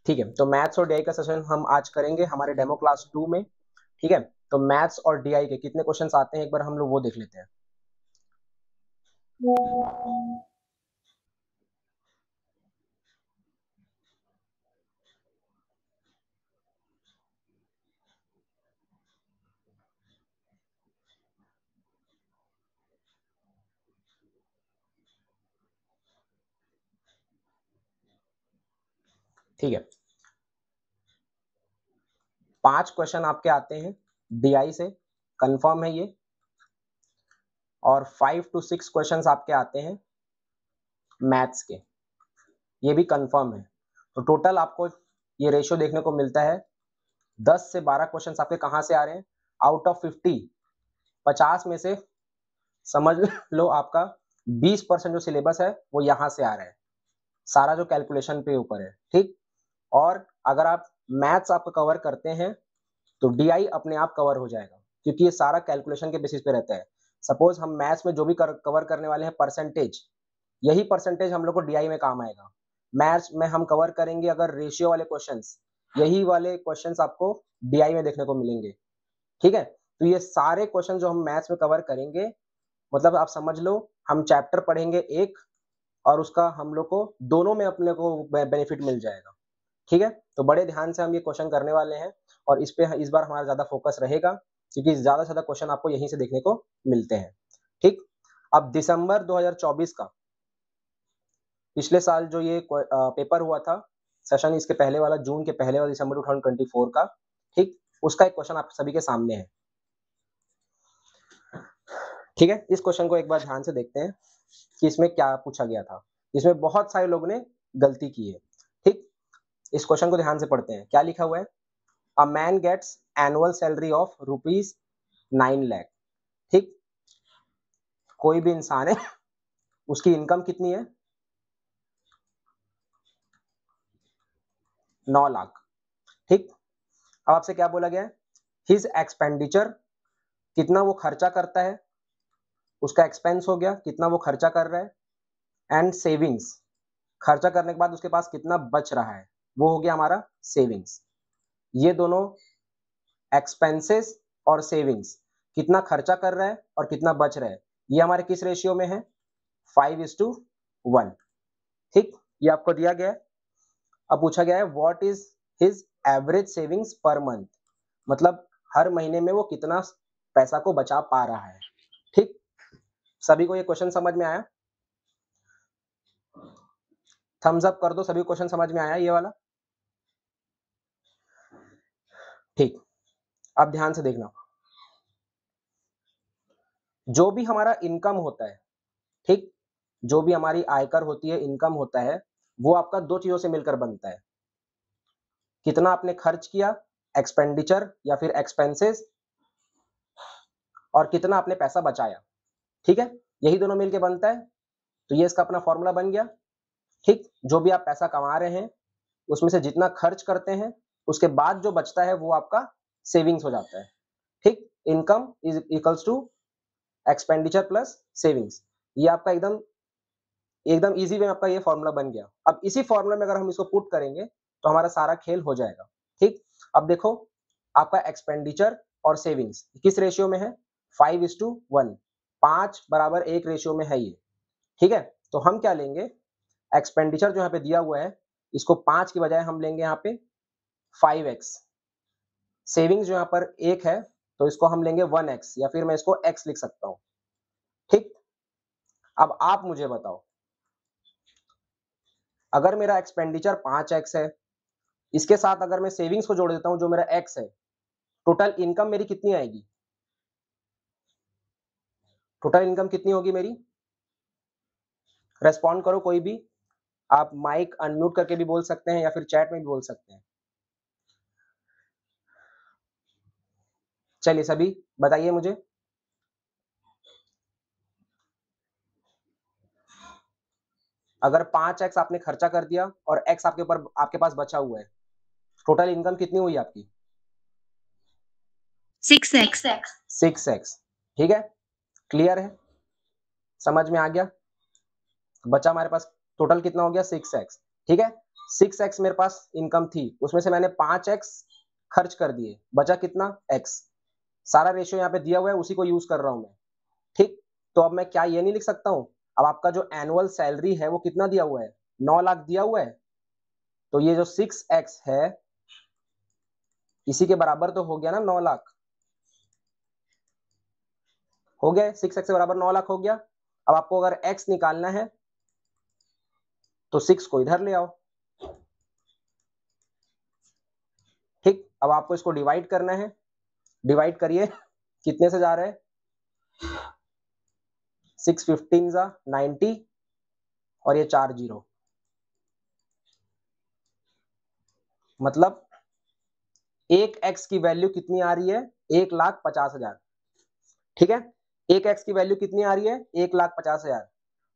ठीक है, तो मैथ्स और डीआई का सेशन हम आज करेंगे हमारे डेमो क्लास 2 में। ठीक है, तो मैथ्स और डीआई के कितने क्वेश्चंस आते हैं एक बार हम लोग वो देख लेते हैं। ठीक है, 5 क्वेश्चन आपके आते हैं डीआई से, कंफर्म है ये। और 5 to 6 क्वेश्चंस आपके आते हैं मैथ्स के, ये भी कंफर्म है। तो टोटल आपको ये रेशियो देखने को मिलता है 10 से 12 क्वेश्चंस आपके कहाँ से आ रहे हैं, आउट ऑफ 50 में से समझ लो आपका 20% जो सिलेबस है वो यहाँ से आ रहा है, सारा जो कैलकुलेशन पे ऊपर है। ठीक, और अगर आप मैथ्स आपको कवर करते हैं तो डीआई अपने आप कवर हो जाएगा, क्योंकि ये सारा कैलकुलेशन के बेसिस पे रहता है। सपोज हम मैथ्स में जो भी कवर करने वाले हैं परसेंटेज, यही परसेंटेज हम लोग को डीआई में काम आएगा। मैथ्स में हम कवर करेंगे अगर रेशियो वाले क्वेश्चंस, यही वाले क्वेश्चंस आपको डीआई में देखने को मिलेंगे। ठीक है, तो ये सारे क्वेश्चन जो हम मैथ्स में कवर करेंगे, मतलब आप समझ लो हम चैप्टर पढ़ेंगे एक और उसका हम लोग को दोनों में अपने को बेनिफिट मिल जाएगा। ठीक है, तो बड़े ध्यान से हम ये क्वेश्चन करने वाले हैं और इस पे इस बार हमारा ज्यादा फोकस रहेगा, क्योंकि ज्यादा से ज्यादा क्वेश्चन आपको यहीं से देखने को मिलते हैं। ठीक, अब दिसंबर 2024 का, पिछले साल जो ये पेपर हुआ था सेशन, इसके पहले वाला जून के पहले वाला दिसंबर 2024 का, ठीक, उसका एक क्वेश्चन आप सभी के सामने है। ठीक है, इस क्वेश्चन को एक बार ध्यान से देखते हैं कि इसमें क्या पूछा गया था। इसमें बहुत सारे लोगों ने गलती की है। ठीक, इस क्वेश्चन को ध्यान से पढ़ते हैं। क्या लिखा हुआ है, a man gets annual salary of ₹9 lakh. ठीक, कोई भी इंसान है उसकी इनकम कितनी है, 9 लाख। ठीक, अब आपसे क्या बोला गया है, हिज एक्सपेंडिचर, कितना वो खर्चा करता है, उसका एक्सपेंस हो गया, कितना वो खर्चा कर रहा है, एंड सेविंग्स, खर्चा करने के बाद उसके पास कितना बच रहा है, वो हो गया हमारा सेविंग्स। ये दोनों एक्सपेंसेस और सेविंग्स, कितना खर्चा कर रहा है और कितना बच रहा है, ये हमारे किस रेशियो में है, 5:1। ठीक, ये आपको दिया गया है। अब पूछा गया है what is his average savings per month, मतलब हर महीने में वो कितना पैसा को बचा पा रहा है। ठीक, सभी को ये क्वेश्चन समझ में आया, थम्स अप कर दो, सभी क्वेश्चन समझ में आया ये वाला। ठीक, अब ध्यान से देखना, जो भी हमारा इनकम होता है, ठीक, जो भी हमारी आयकर होती है, इनकम होता है, वो आपका दो चीजों से मिलकर बनता है, कितना आपने खर्च किया, एक्सपेंडिचर या फिर एक्सपेंसेस, और कितना आपने पैसा बचाया। ठीक है, यही दोनों मिलकर बनता है, तो ये इसका अपना फॉर्मूला बन गया। ठीक, जो भी आप पैसा कमा रहे हैं उसमें से जितना खर्च करते हैं, उसके बाद जो बचता है वो आपका सेविंग्स हो जाता है। ठीक, income is equals to expenditure plus savings, ये आपका एकदम एकदम इजी वे में आपका ये फॉर्मूला बन गया। अब इसी फॉर्मूला में अगर हम इसको पुट करेंगे तो हमारा सारा खेल हो जाएगा। ठीक, अब देखो आपका एक्सपेंडिचर और सेविंग्स किस रेशियो में है, 5:1, 5:1 रेशियो में है ये। ठीक है, तो हम क्या लेंगे, एक्सपेंडिचर जो यहाँ पे दिया हुआ है इसको 5 की बजाय हम लेंगे यहाँ पे 5x, सेविंग्स जो यहाँ पर 1 है तो इसको हम लेंगे 1x, या फिर मैं इसको x लिख सकता हूँ। ठीक, अब आप मुझे बताओ, अगर मेरा एक्सपेंडिचर 5x है, इसके साथ अगर मैं सेविंग्स को जोड़ देता हूं जो मेरा x है, टोटल इनकम मेरी कितनी आएगी, टोटल इनकम कितनी होगी मेरी, रेस्पॉन्ड करो कोई भी, आप माइक अनम्यूट करके भी बोल सकते हैं या फिर चैट में भी बोल सकते हैं। चलिए सभी बताइए मुझे, अगर 5x आपने खर्चा कर दिया और x आपके ऊपर आपके पास बचा हुआ है, टोटल इनकम कितनी हुई आपकी, 6x। ठीक है, क्लियर है, समझ में आ गया, बचा हमारे पास टोटल कितना हो गया 6x। ठीक है, 6x मेरे पास इनकम थी, उसमें से मैंने 5x खर्च कर दिए, बचा कितना x। सारा रेशियो यहाँ पे दिया हुआ है, उसी को यूज कर रहा हूं मैं। ठीक, तो अब मैं क्या ये नहीं लिख सकता हूं, अब आपका जो एनुअल सैलरी है वो कितना दिया हुआ है, 9 लाख दिया हुआ है, तो ये जो 6x है इसी के बराबर तो हो गया ना 9 लाख, हो गया 6x के बराबर 9 लाख हो गया। अब आपको अगर x निकालना है तो 6 को इधर ले आओ। ठीक, अब आपको इसको डिवाइड करना है, डिवाइड करिए, कितने से जा रहे हैं, 6 15 जा 90 और ये 4 जीरो, मतलब एक x की वैल्यू कितनी आ रही है, 1,50,000। ठीक है, एक x की वैल्यू कितनी आ रही है, 1,50,000।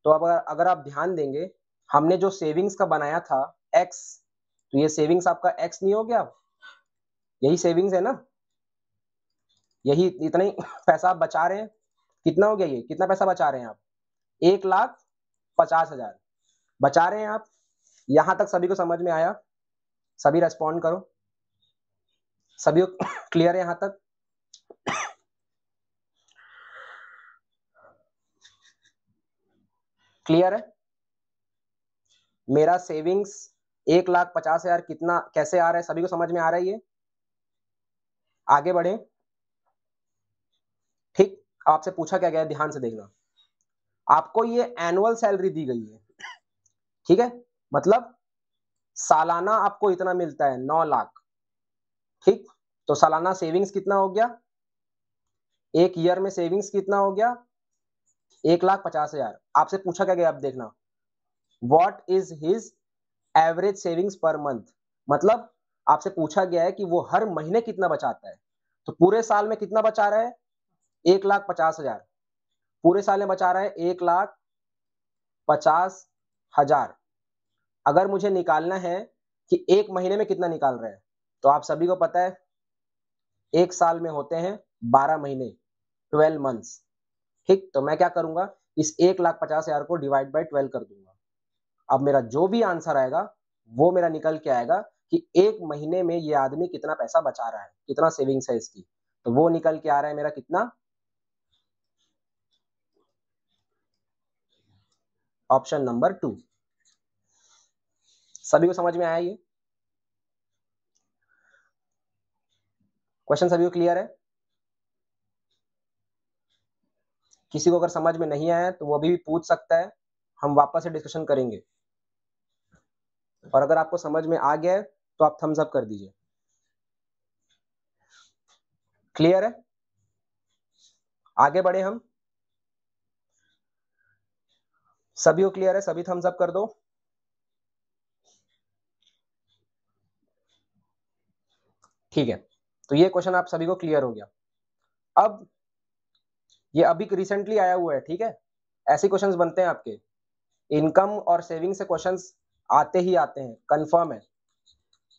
तो अब अगर आप ध्यान देंगे, हमने जो सेविंग्स का बनाया था x, तो ये सेविंग्स आपका x नहीं हो गया, यही सेविंग्स है ना, यही इतना ही पैसा आप बचा रहे हैं। कितना हो गया, ये कितना पैसा बचा रहे हैं आप, 1,50,000 बचा रहे हैं आप। यहां तक सभी को समझ में आया, सभी रेस्पॉन्ड करो, सभी क्लियर है यहां तक। क्लियर है, मेरा सेविंग्स 1,50,000 कितना कैसे आ रहा है, सभी को समझ में आ रहा है ये। आगे बढ़े। ठीक, आपसे पूछा क्या गया है, ध्यान से देखना, आपको ये एनुअल सैलरी दी गई है, ठीक है, मतलब सालाना आपको इतना मिलता है 9 लाख। ठीक, तो सालाना सेविंग्स कितना हो गया, एक ईयर में सेविंग्स कितना हो गया, 1,50,000। आपसे पूछा क्या गया, आप देखना, what is his average savings per month, मतलब आपसे पूछा गया है कि वो हर महीने कितना बचाता है, तो पूरे साल में कितना बचा रहा है, 1,50,000, पूरे साल में बचा रहा है 1,50,000। अगर मुझे निकालना है कि एक महीने में कितना निकाल रहा है, तो आप सभी को पता है एक साल में होते हैं 12 महीने, 12 मंथ्स। ठीक, तो मैं क्या करूंगा, इस 1,50,000 को डिवाइड बाय 12 कर दूंगा। अब मेरा जो भी आंसर आएगा वो मेरा निकल के आएगा कि एक महीने में ये आदमी कितना पैसा बचा रहा है, कितना सेविंग्स है इसकी, तो वो निकल के आ रहा है मेरा कितना, ऑप्शन नंबर 2। सभी को समझ में आया ये क्वेश्चन, सभी को क्लियर है। किसी को अगर समझ में नहीं आया तो वो अभी भी पूछ सकता है, हम वापस से डिस्कशन करेंगे, और अगर आपको समझ में आ गया है तो आप थम्स अप कर दीजिए। क्लियर है, आगे बढ़े हम, सभी को क्लियर है, सभी थम्स अप कर दो। ठीक है, तो ये क्वेश्चन आप सभी को क्लियर हो गया। अब ये अभी रिसेंटली आया हुआ है, ठीक है, ऐसे क्वेश्चंस बनते हैं आपके, इनकम और सेविंग से क्वेश्चंस आते ही आते हैं, कंफर्म है,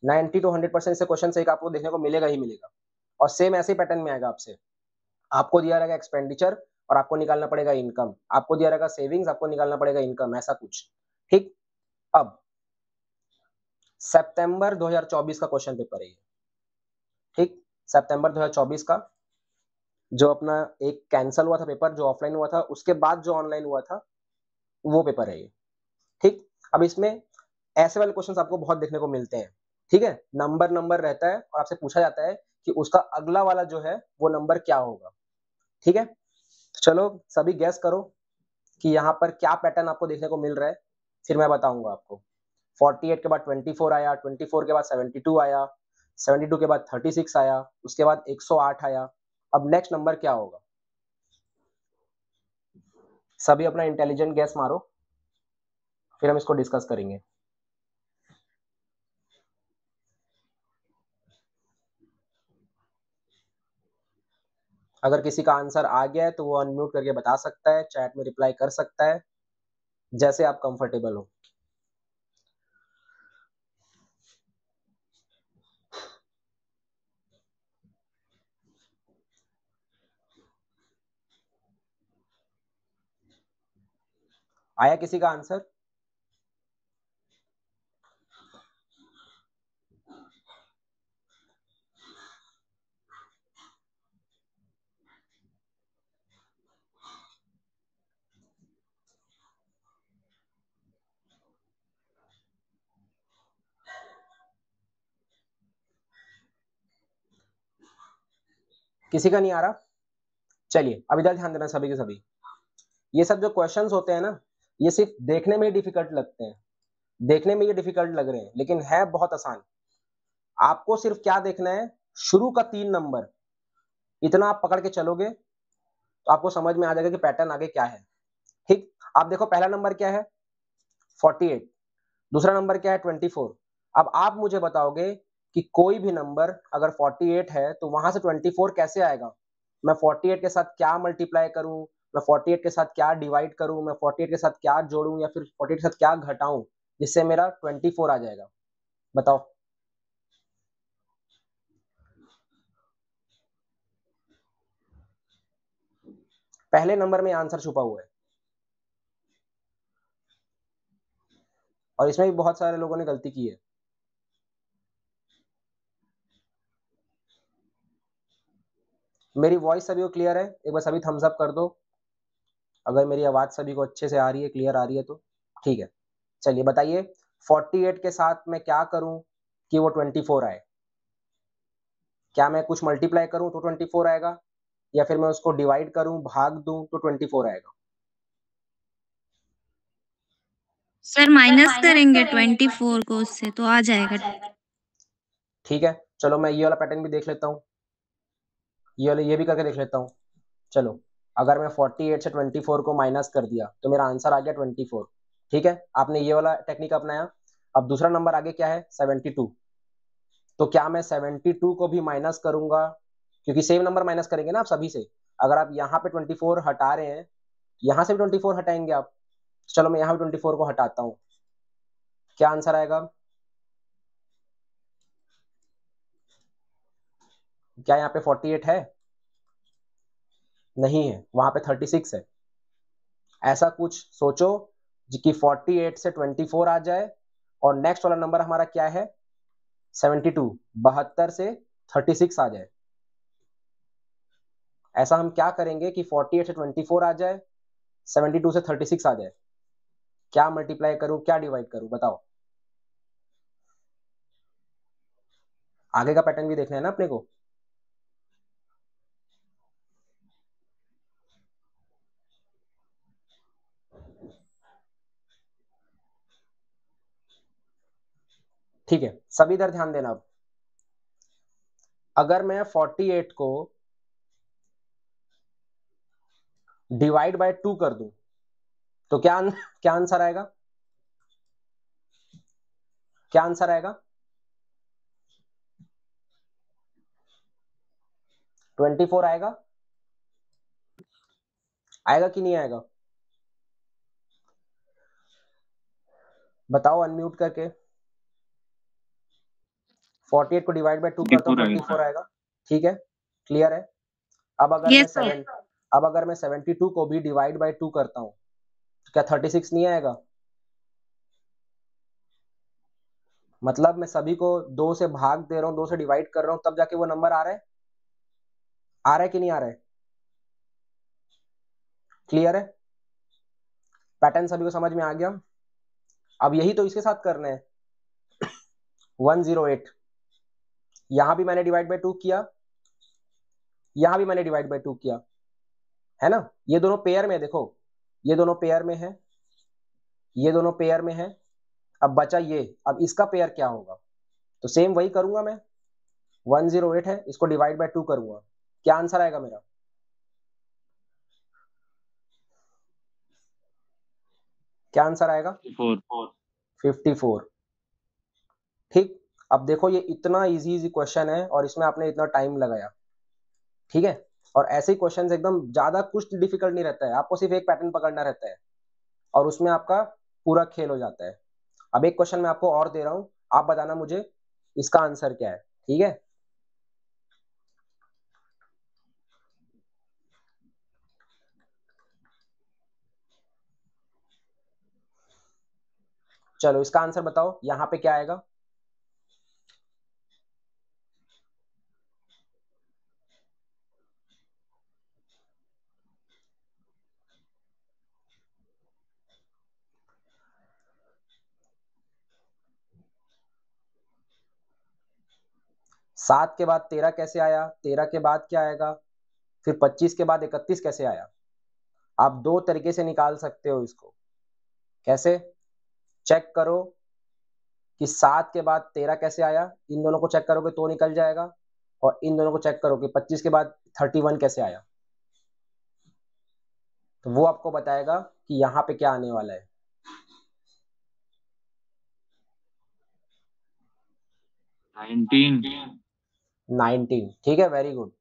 90 to 100% से क्वेश्चन एक आपको देखने को मिलेगा ही मिलेगा, और सेम ऐसे पैटर्न में आएगा आपसे, आपको दिया रहेगा एक्सपेंडिचर और आपको निकालना पड़ेगा इनकम, आपको दिया रहेगा सेविंग्स, आपको निकालना पड़ेगा इनकम, ऐसा कुछ। ठीक, अब सितंबर 2024 का क्वेश्चन पेपर है ये, ठीक, सितंबर 2024 का, जो अपना एक कैंसल हुआ था पेपर, जो ऑफलाइन हुआ था, उसके बाद जो ऑनलाइन हुआ था, वो पेपर है ये। ठीक, अब इसमें ऐसे वाले क्वेश्चंस आपको बहुत देखने को मिलते हैं, ठीक है, नंबर नंबर रहता है और आपसे पूछा जाता है कि उसका अगला वाला जो है वो नंबर क्या होगा। ठीक है, चलो सभी गैस करो कि यहाँ पर क्या पैटर्न आपको देखने को मिल रहा है, फिर मैं बताऊंगा आपको। 48 के बाद 24 आया, 24 के बाद 72 आया, 72 के बाद 36 आया, उसके बाद 108 आया, अब नेक्स्ट नंबर क्या होगा, सभी अपना इंटेलिजेंट गैस मारो, फिर हम इसको डिस्कस करेंगे। अगर किसी का आंसर आ गया है तो वो अनम्यूट करके बता सकता है, चैट में रिप्लाई कर सकता है, जैसे आप कंफर्टेबल हो। आया किसी का आंसर, किसी का नहीं आ रहा? चलिए अब इधर ध्यान देना सभी के सभी। ये सब जो क्वेश्चंस होते हैं ना, ये सिर्फ देखने में ही डिफिकल्ट लगते हैं, देखने में ये डिफिकल्ट लग रहे हैं, लेकिन है बहुत आसान। आपको सिर्फ क्या देखना है, शुरू का 3 नंबर, इतना आप पकड़ के चलोगे तो आपको समझ में आ जाएगा कि पैटर्न आगे क्या है। ठीक, आप देखो पहला नंबर क्या है, 48, दूसरा नंबर क्या है, 24। अब आप मुझे बताओगे कि कोई भी नंबर अगर 48 है तो वहां से 24 कैसे आएगा? मैं 48 के साथ क्या मल्टीप्लाई करूं, मैं 48 के साथ क्या डिवाइड करूं, मैं 48 के साथ क्या जोड़ूं, या फिर 48 के साथ क्या घटाऊं जिससे मेरा 24 आ जाएगा? बताओ। पहले नंबर में आंसर छुपा हुआ है, और इसमें भी बहुत सारे लोगों ने गलती की है। मेरी वॉइस सभी को क्लियर है? एक बार सभी थम्स अप कर दो अगर मेरी आवाज सभी को अच्छे से आ रही है, क्लियर आ रही है तो। ठीक है, चलिए बताइए 48 के साथ मैं क्या करूं कि वो 24 आए? क्या मैं कुछ मल्टीप्लाई करूं तो 24 आएगा, या फिर मैं उसको डिवाइड करूं, भाग दूं तो 24 आएगा? सर माइनस करेंगे 24 को उससे तो आ जाएगा। ठीक है, चलो मैं ये वाला पैटर्न भी देख लेता हूँ, ये भी करके देख लेता हूँ। चलो, अगर मैं 48 से 24 को माइनस कर दिया तो मेरा आंसर आ गया 24। ठीक है, आपने ये वाला टेक्निक अपनाया। अब दूसरा नंबर आगे क्या है, 72। तो क्या मैं 72 को भी माइनस करूंगा, क्योंकि सेम नंबर माइनस करेंगे ना आप सभी से। अगर आप यहाँ पे 24 हटा रहे हैं, यहाँ से भी 24 हटाएंगे आप। चलो मैं यहाँ पे 24 को हटाता हूँ, क्या आंसर आएगा? क्या यहाँ पे 48 है? नहीं है, वहां पे 36 है। ऐसा कुछ सोचो कि 48 से 24 आ जाए, और नेक्स्ट वाला नंबर हमारा क्या है, 72, 72 से 36 आ जाए। ऐसा हम क्या करेंगे कि 48 से 24 आ जाए, 72 से 36 आ जाए? क्या मल्टीप्लाई करूं, क्या डिवाइड करूं, बताओ। आगे का पैटर्न भी देखना है ना अपने को। ठीक है, सभी इधर ध्यान देना। अब अगर मैं 48 को डिवाइड बाय 2 कर दूं तो क्या आंसर आएगा? क्या आंसर आएगा? 24 आएगा? आएगा कि नहीं आएगा? बताओ अनम्यूट करके। 48 को डिवाइड बाय 2 करता हूँ, 24 आएगा। ठीक है, क्लियर है। अब अगर मैं यस सर। 7 अब अगर मैं 72 को भी डिवाइड बाय 2 करता हूँ तो क्या 36 नहीं आएगा? मतलब मैं सभी को 2 से भाग दे रहा हूँ, 2 से डिवाइड कर रहा हूँ, तब जाके वो नंबर आ रहा है। आ रहा है कि नहीं आ रहा है? क्लियर है, पैटर्न सभी को समझ में आ गया। अब यही तो इसके साथ करना है। 108, यहां भी मैंने डिवाइड बाय 2 किया, यहां भी मैंने डिवाइड बाय 2 किया, है ना? ये दोनों पेयर में, देखो ये दोनों पेयर में है, ये दोनों पेयर में है। अब बचा ये, अब इसका पेयर क्या होगा? तो सेम वही करूंगा मैं। 108 है, इसको डिवाइड बाय 2 करूंगा, क्या आंसर आएगा मेरा? क्या आंसर आएगा? 54। ठीक, अब देखो ये इतना इजी इजी क्वेश्चन है और इसमें आपने इतना टाइम लगाया। ठीक है, और ऐसे ही क्वेश्चन एकदम ज्यादा कुछ डिफिकल्ट नहीं रहता है, आपको सिर्फ एक पैटर्न पकड़ना रहता है और उसमें आपका पूरा खेल हो जाता है। अब एक क्वेश्चन मैं आपको और दे रहा हूं, आप बताना मुझे इसका आंसर क्या है। ठीक है, चलो इसका आंसर बताओ, यहाँ पे क्या आएगा? 7 के बाद 13 कैसे आया, 13 के बाद क्या आएगा, फिर 25 के बाद 31 कैसे आया। आप दो तरीके से निकाल सकते हो इसको। कैसे? चेक करो कि 7 के बाद 13 कैसे आया, इन दोनों को चेक करोगे तो निकल जाएगा, और इन दोनों को चेक करोगे 25 के बाद 31 कैसे आया, तो वो आपको बताएगा कि यहाँ पे क्या आने वाला है। 19, ठीक है, वेरी गुड।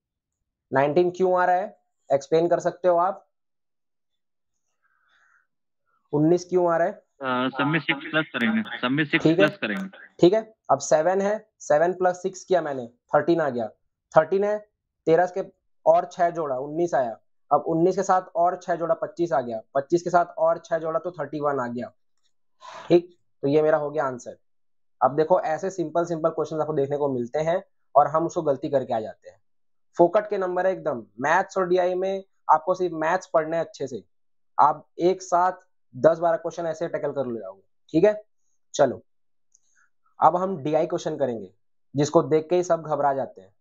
19 क्यों आ रहा है, एक्सप्लेन कर सकते हो आप? 19 क्यों आ रहा है? सब में 6 प्लस करेंगे, सब में 6 प्लस करेंगे। ठीक है, अब 7 है, 7 प्लस 6 किया मैंने, 13 आ गया। 13 है, 13 के और 6 जोड़ा, 19 आया। अब 19 के साथ और 6 जोड़ा, 25 आ गया। 25 के साथ और 6 जोड़ा तो 31 आ गया। ठीक, तो ये मेरा हो गया आंसर। अब देखो, ऐसे सिंपल सिंपल क्वेश्चन आपको देखने को मिलते हैं और हम उसको गलती करके आ जाते हैं। फोकट के नंबर है एकदम। मैथ्स और डीआई में आपको सिर्फ मैथ्स पढ़ने हैं अच्छे से, आप एक साथ 10-12 क्वेश्चन ऐसे टैकल कर ले जाओगे। ठीक है, चलो अब हम डीआई क्वेश्चन करेंगे, जिसको देख के ही सब घबरा जाते हैं।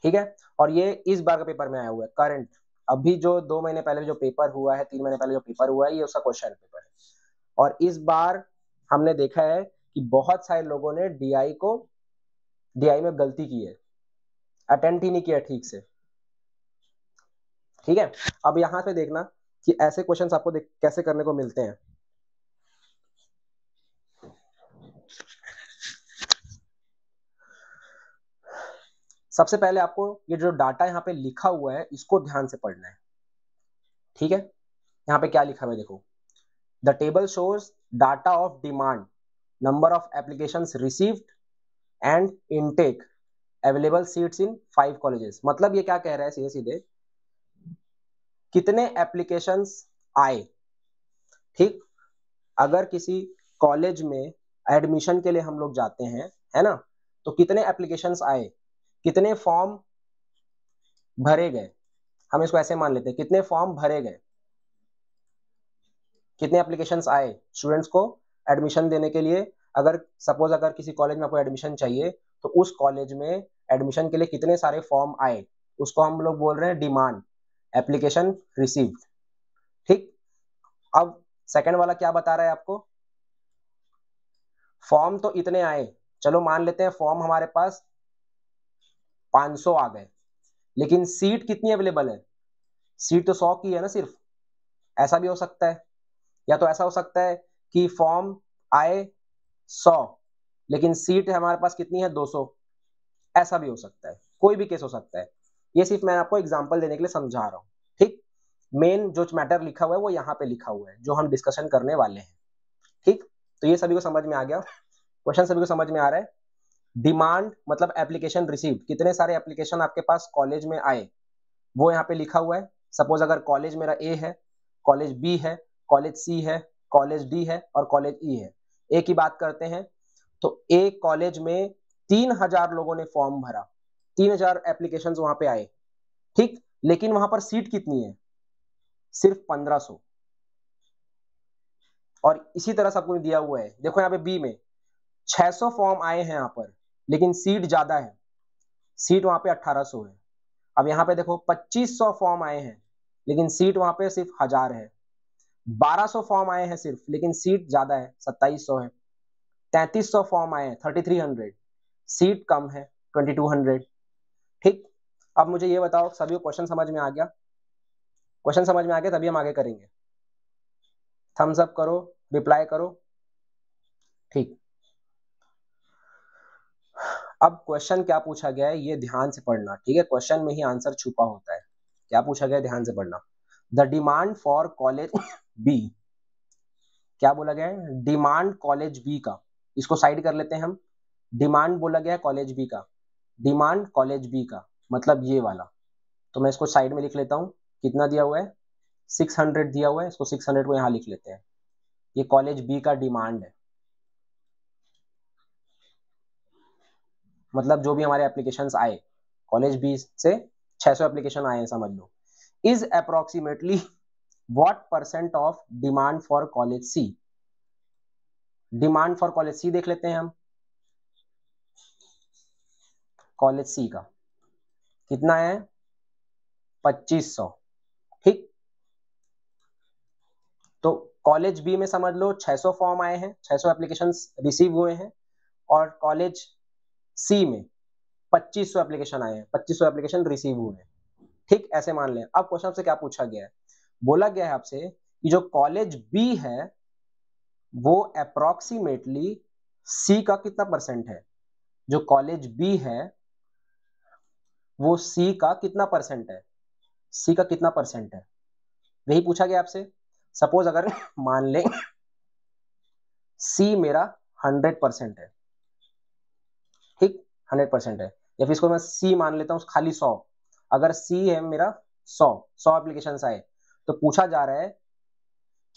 ठीक है, और ये इस बार का पेपर में आया हुआ है, करंट, अभी जो 2 महीने पहले जो पेपर हुआ है, 3 महीने पहले जो पेपर हुआ है, ये उसका क्वेश्चन पेपर है। और इस बार हमने देखा है कि बहुत सारे लोगों ने डीआई में गलती की है, अटेम्प्ट ही नहीं किया ठीक से। ठीक है, अब यहां पे देखना कि ऐसे क्वेश्चंस आपको कैसे करने को मिलते हैं। सबसे पहले आपको ये जो डाटा यहाँ पे लिखा हुआ है, इसको ध्यान से पढ़ना है। ठीक है, यहाँ पे क्या लिखा हुआ है देखो, the table shows data of demand, number of applications received and intake, available seats in 5 colleges. मतलब ये क्या कह रहा है सीधे सीधे, कितने एप्लीकेशंस आए। ठीक, अगर किसी कॉलेज में एडमिशन के लिए हम लोग जाते हैं, है ना, तो कितने एप्लीकेशंस आए, कितने फॉर्म भरे गए, हम इसको ऐसे मान लेते हैं, कितने फॉर्म भरे गए, कितने एप्लीकेशंस आए स्टूडेंट्स को एडमिशन देने के लिए। अगर सपोज अगर किसी कॉलेज में आपको एडमिशन चाहिए, तो उस कॉलेज में एडमिशन के लिए कितने सारे फॉर्म आए, उसको हम लोग बोल रहे हैं डिमांड, एप्लीकेशन रिसीव्ड। ठीक, अब सेकंड वाला क्या बता रहा है आपको, फॉर्म तो इतने आए, चलो मान लेते हैं फॉर्म हमारे पास 500 आ गए, लेकिन सीट कितनी अवेलेबल है, सीट तो 100 की है ना सिर्फ। ऐसा भी हो सकता है, या तो ऐसा हो सकता है कि फॉर्म आए 100, लेकिन सीट हमारे पास कितनी है, 200। ऐसा भी हो सकता है, कोई भी केस हो सकता है। ये सिर्फ मैं आपको एग्जांपल देने के लिए समझा रहा हूँ। ठीक, मेन जो मैटर लिखा हुआ है वो यहाँ पे लिखा हुआ है, जो हम डिस्कशन करने वाले हैं। ठीक, तो ये सभी को समझ में आ गया, क्वेश्चन सभी को समझ में आ रहा है। डिमांड मतलब एप्लीकेशन रिसीव्ड, कितने सारे एप्लीकेशन आपके पास कॉलेज में आए, वो यहाँ पे लिखा हुआ है। सपोज अगर कॉलेज मेरा ए है, कॉलेज बी है, कॉलेज सी है, कॉलेज डी है और कॉलेज ई है। ए की बात करते हैं, तो ए कॉलेज में 3000 लोगों ने फॉर्म भरा, 3000 एप्लीकेशंस वहां पे आए। ठीक, लेकिन वहां पर सीट कितनी है, सिर्फ 1500। और इसी तरह सबको दिया हुआ है, देखो यहाँ पे बी में 600 फॉर्म आए हैं यहाँ पर, लेकिन सीट ज्यादा है, सीट वहां पे 1800 है। अब यहाँ पे देखो 2500 फॉर्म आए हैं, लेकिन सीट वहां पे सिर्फ 1000 है। 1200 फॉर्म आए हैं सिर्फ, लेकिन सीट ज्यादा है, 2700 है। 3300 फॉर्म आए हैं, 3300, सीट कम है, 2200। ठीक, अब मुझे ये बताओ, सभी को क्वेश्चन समझ में आ गया? क्वेश्चन समझ में आ गया तभी हम आगे करेंगे। थम्स अप करो, रिप्लाई करो। ठीक, अब क्वेश्चन क्या पूछा गया है ये ध्यान से पढ़ना। ठीक है, क्वेश्चन में ही आंसर छुपा होता है। क्या पूछा गया है ध्यान से पढ़ना। The demand for college B, क्या बोला गया है, डिमांड कॉलेज बी का, इसको साइड कर लेते हैं हम। डिमांड बोला गया है कॉलेज बी का, डिमांड कॉलेज बी का मतलब ये वाला, तो मैं इसको साइड में लिख लेता हूँ। कितना दिया हुआ है, 600 दिया हुआ है, इसको 600 को यहाँ लिख लेते हैं। ये कॉलेज बी का डिमांड है, मतलब जो भी हमारे एप्लीकेशंस आए, कॉलेज बी से 600 एप्लीकेशन आए हैं समझ लो। Is approximately what percent of demand for college C. Demand for college C देख लेते हैं हम। कॉलेज सी का कितना है 2500, ठीक। तो कॉलेज बी में समझ लो 600 फॉर्म आए हैं, 600 एप्लीकेशंस रिसीव हुए हैं, और कॉलेज सी में 2500 एप्लीकेशन आए हैं, 2500 एप्लीकेशन रिसीव हुए हैं, ठीक। ऐसे मान लें। अब क्वेश्चन से क्या पूछा गया है, बोला गया है आपसे कि जो कॉलेज बी है वो अप्रोक्सीमेटली सी का कितना परसेंट है, जो कॉलेज बी है वो सी का कितना परसेंट है, सी का कितना परसेंट है, यही पूछा गया आपसे। सपोज अगर मान लें सी मेरा 100% है, ठीक, 100% है, या फिर इसको मैं सी मान लेता हूं खाली 100। अगर सी है मेरा 100 एप्लीकेशन आए, तो पूछा जा रहा है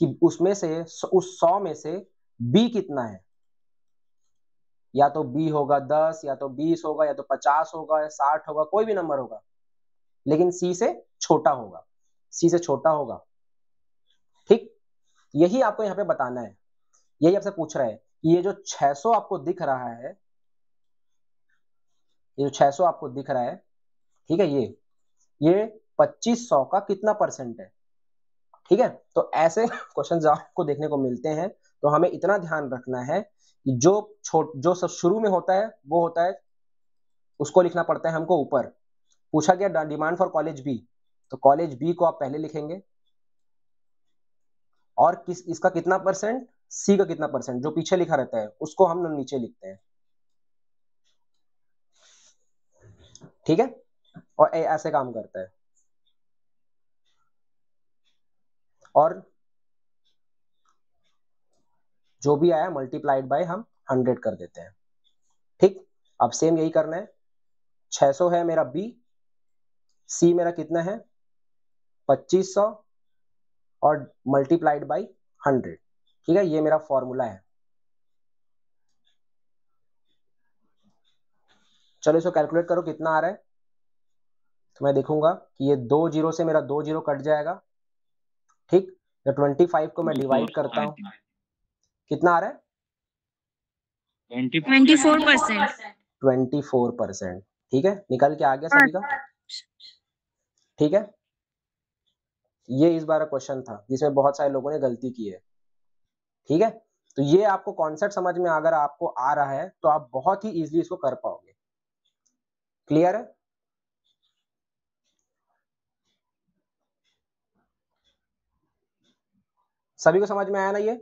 कि उसमें से उस 100 में से बी कितना है, या तो बी होगा 10, या तो 20 होगा, या तो 50 होगा, या 60 होगा, कोई भी नंबर होगा, लेकिन सी से छोटा होगा, सी से छोटा होगा, ठीक। यही आपको यहाँ पे बताना है, यही आपसे पूछ रहा है कि ये जो 600 आपको दिख रहा है, ये जो 600 आपको दिख रहा है, ठीक है, ये 2500 का कितना परसेंट है, ठीक है। तो ऐसे क्वेश्चन आपको देखने को मिलते हैं, तो हमें इतना ध्यान रखना है कि जो सब शुरू में होता है वो होता है, उसको लिखना पड़ता है हमको ऊपर। पूछा गया डिमांड फॉर कॉलेज बी, तो कॉलेज बी को आप पहले लिखेंगे, और इसका कितना परसेंट, सी का कितना परसेंट, जो पीछे लिखा रहता है उसको हम नीचे लिखते हैं, ठीक है। और ऐसे काम करता है, और जो भी आया मल्टीप्लाइड बाय हम 100 कर देते हैं, ठीक। अब सेम यही करना है, 600 है मेरा बी, सी मेरा कितना है 2500, और मल्टीप्लाइड बाय 100, ठीक है। ये मेरा फॉर्मूला है। चलो इसको कैलकुलेट करो कितना आ रहा है, तो मैं देखूंगा कि ये 2 जीरो से मेरा 2 जीरो कट जाएगा, ठीक। तो 25 को मैं डिवाइड करता हूं, कितना आ रहा है 24%। 24%, ठीक है, निकल के आ गया सभी का, ठीक है। ये इस बार क्वेश्चन था जिसमें बहुत सारे लोगों ने गलती की है, ठीक है। तो ये आपको कॉन्सेप्ट समझ में अगर आपको आ रहा है तो आप बहुत ही इजीली इसको कर पाओगे। क्लियर है? सभी को समझ में आया ना? ये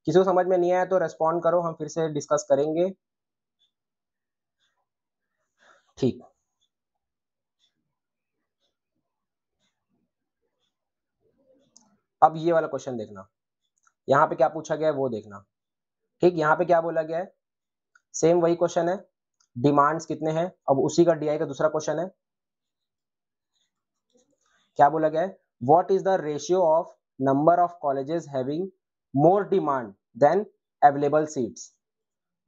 किसी को समझ में नहीं आया तो रेस्पॉन्ड करो, हम फिर से डिस्कस करेंगे, ठीक। अब ये वाला क्वेश्चन देखना, यहाँ पे क्या पूछा गया है वो देखना, ठीक। यहाँ पे क्या बोला गया है, सेम वही क्वेश्चन है, डिमांड्स कितने हैं, अब उसी का डीआई का दूसरा क्वेश्चन है। क्या बोला गया है, what is the ratio of number of colleges having more demand than available seats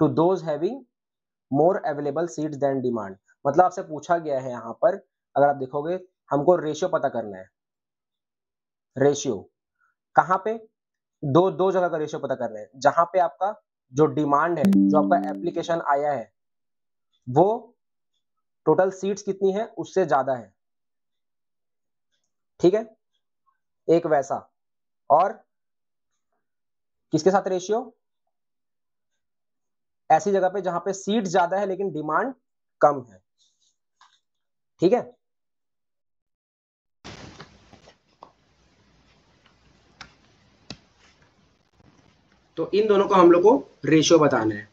to those having more available seats than demand. मतलब आपसे पूछा गया है यहाँ पर, अगर आप देखोगे हमको रेशियो पता करना है। रेशियो कहाँ पे, दो जगह का रेशियो पता करना है, जहां पे आपका जो डिमांड है, जो आपका एप्लीकेशन आया है वो टोटल सीट्स कितनी है उससे ज्यादा है, ठीक है, एक वैसा। और किसके साथ रेशियो, ऐसी जगह पे जहां पे सीट्स ज्यादा है लेकिन डिमांड कम है, ठीक है। तो इन दोनों को हम लोग को रेशियो बताना है,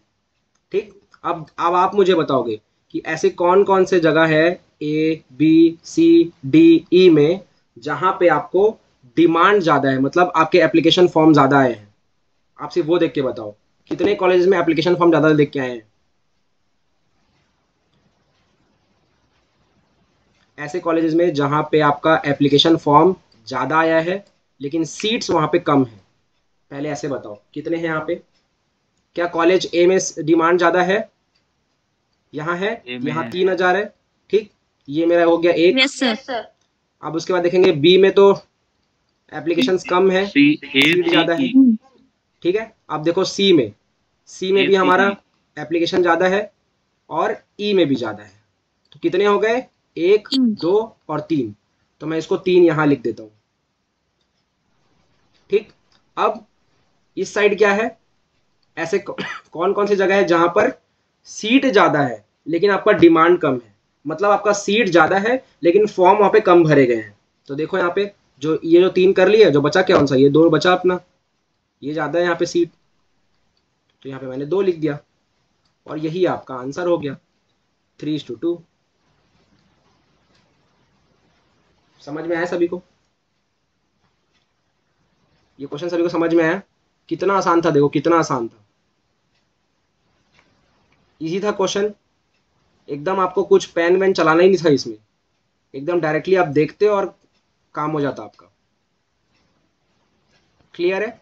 ठीक। अब आप मुझे बताओगे कि ऐसे कौन कौन से जगह है A B C D E में जहां पे आपको डिमांड ज्यादा है, मतलब आपके एप्लीकेशन फॉर्म ज्यादा आए हैं। आप सिर्फ वो देख के बताओ कितने कॉलेज में एप्लीकेशन फॉर्म ज्यादा देख के आए हैं। ऐसे कॉलेजेस में जहां पे आपका एप्लीकेशन फॉर्म ज्यादा आया है लेकिन सीट्स वहां पे कम है, पहले ऐसे बताओ कितने हैं यहाँ पे। क्या कॉलेज ए में डिमांड ज्यादा है, यहाँ है, यहाँ 3000 है, ठीक। ये मेरा हो गया एक। Yes sir. अब उसके बाद देखेंगे बी में तो एप्लीकेशंस कम है, सीट ज्यादा है, ठीक है। अब देखो सी में भी हमारा एप्लीकेशन ज्यादा है और ई में भी ज्यादा है, तो कितने हो गए, 1 तीन। 2 और 3, तो मैं इसको 3 यहां लिख देता हूं। ठीक, अब इस साइड क्या है, ऐसे कौन कौन सी जगह है जहां पर सीट ज्यादा है लेकिन आपका डिमांड कम है, मतलब आपका सीट ज्यादा है लेकिन फॉर्म वहां पे कम भरे गए हैं। तो देखो यहाँ पे जो ये जो 3 कर लिए, जो बचा कौन सा, ये 2 बचा अपना, ये ज्यादा है यहाँ पे सीट, तो यहाँ पे मैंने 2 लिख दिया और यही आपका आंसर हो गया 3:2। समझ में आया सभी को, ये क्वेश्चन सभी को समझ में आया? कितना आसान था, देखो कितना आसान था, इजी था क्वेश्चन एकदम, आपको कुछ पेन वेन चलाना ही नहीं था इसमें, एकदम डायरेक्टली आप देखते और काम हो जाता आपका। क्लियर है?